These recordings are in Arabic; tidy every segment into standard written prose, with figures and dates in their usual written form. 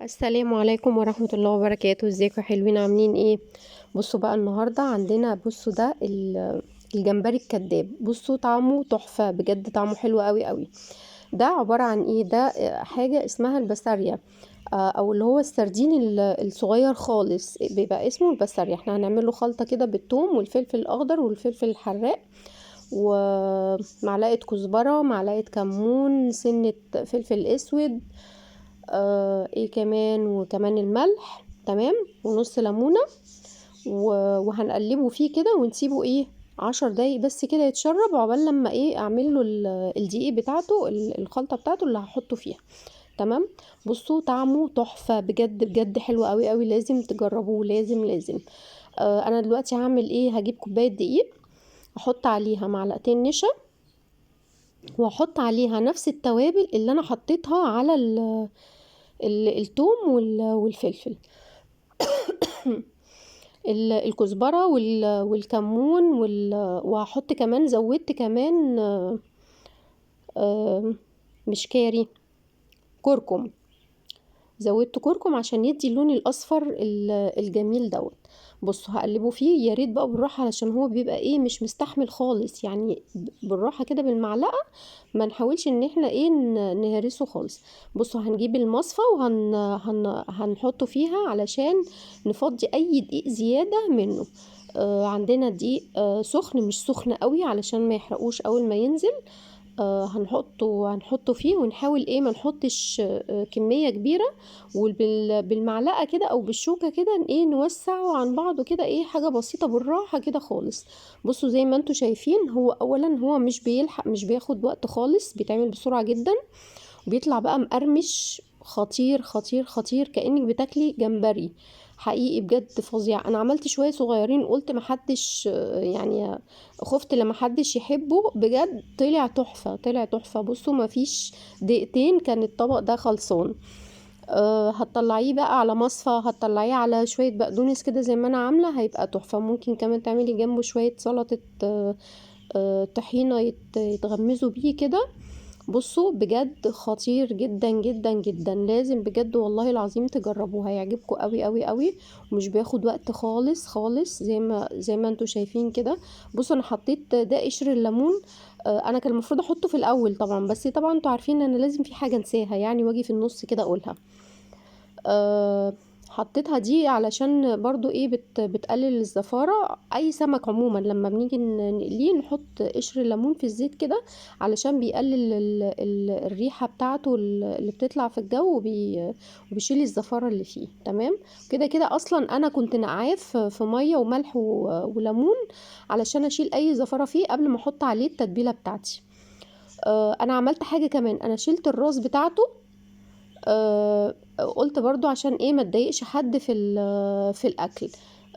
السلام عليكم ورحمة الله وبركاته. ازيكم يا حلوين؟ عاملين ايه؟ بصوا بقى النهاردة عندنا، بصوا ده الجمبري الكداب. بصوا طعمه تحفة بجد، طعمه حلو قوي قوي. ده عبارة عن ايه؟ ده حاجة اسمها البسارية، او اللي هو السردين الصغير خالص، بيبقى اسمه البسارية. احنا هنعمله خلطة كده بالثوم والفلفل الاخضر والفلفل الحراق، ومعلقة كزبرة، معلقة كمون، سنة فلفل اسود، ايه كمان، وكمان الملح، تمام، ونص ليمونة، وهنقلبه فيه كده ونسيبه ايه 10 دقايق بس كده يتشرب، عقبال لما ايه اعمل له الدقيق بتاعته، الخلطة بتاعته اللي هحطه فيها. تمام. بصوا طعمه تحفة بجد بجد، حلو قوي قوي، لازم تجربوه، لازم لازم. انا دلوقتي هعمل ايه؟ هجيب كوباية دقيق، احط عليها معلقتين نشا، واحط عليها نفس التوابل اللي انا حطيتها على الثوم والفلفل، الكزبرة والكمون وهحط كمان، زودت كمان مش كاري، كركم. زودت كركم عشان يدي اللون الاصفر الجميل دوت. بصوا هقلبه فيه، يا ريت بقى بالراحه علشان هو بيبقى ايه مش مستحمل خالص، يعني بالراحه كده بالمعلقه، ما نحاولش ان احنا ايه نهرسه خالص. بصوا هنجيب المصفى هنحطه فيها علشان نفضي اي دقيق زياده منه. عندنا دقيق سخن، مش سخن قوي علشان ما يحرقوش اول ما ينزل. هنحطه فيه، ونحاول ايه ما نحطش كمية كبيرة، وبالمعلقة كده او بالشوكة كده ايه نوسعه عن بعضه كده، ايه حاجة بسيطة بالراحة كده خالص. بصوا زي ما انتوا شايفين، هو اولا هو مش بيلحق، مش بياخد وقت خالص، بيتعمل بسرعة جدا، وبيطلع بقى مقرمش، خطير خطير خطير، كأنك بتاكلي جمبري حقيقي بجد فظيع. انا عملت شويه صغيرين، قلت محدش يعني، خفت لما حدش يحبه، بجد طلع تحفه، طلع تحفه. بصوا مفيش دقيقتين كان الطبق ده خلصان. هتطلعيه بقى على مصفى، هتطلعيه على شويه بقدونس كده زي ما انا عامله، هيبقى تحفه. ممكن كمان تعملي جنبه شويه سلطه طحينه يتغمزوا بيه كده. بصوا بجد خطير جدا جدا جدا، لازم بجد والله العظيم تجربوه، هيعجبكم قوي قوي قوي، ومش بياخد وقت خالص خالص، زي ما انتوا شايفين كده. بصوا انا حطيت ده قشر الليمون، انا كان المفروض احطه في الاول طبعا، بس طبعا انتوا عارفين ان انا لازم في حاجه انساها يعني، واجي في النص كده اقولها. أه حطيتها دي علشان برضو ايه بتقلل الزفارة. اي سمك عموما لما بنيجي نقليه نحط قشر الليمون في الزيت كده، علشان بيقلل الريحة بتاعته اللي بتطلع في الجو، وبيشيل الزفارة اللي فيه. تمام كده كده. اصلا انا كنت نقعاه في مية وملح وليمون، علشان اشيل اي زفارة فيه قبل ما احط عليه التتبيلة بتاعتي. انا عملت حاجة كمان، انا شلت الراس بتاعته. قلت برضو عشان ايه ما تضايقش حد في الاكل.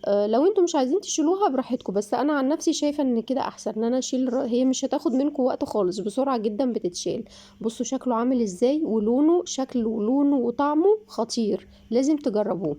لو انتوا مش عايزين تشيلوها براحتكم، بس انا عن نفسي شايفه ان كده احسن ان انا اشيل هي مش هتاخد منكم وقت خالص، بسرعه جدا بتتشال. بصوا شكله عامل ازاي، ولونه، شكله ولونه وطعمه خطير، لازم تجربوه.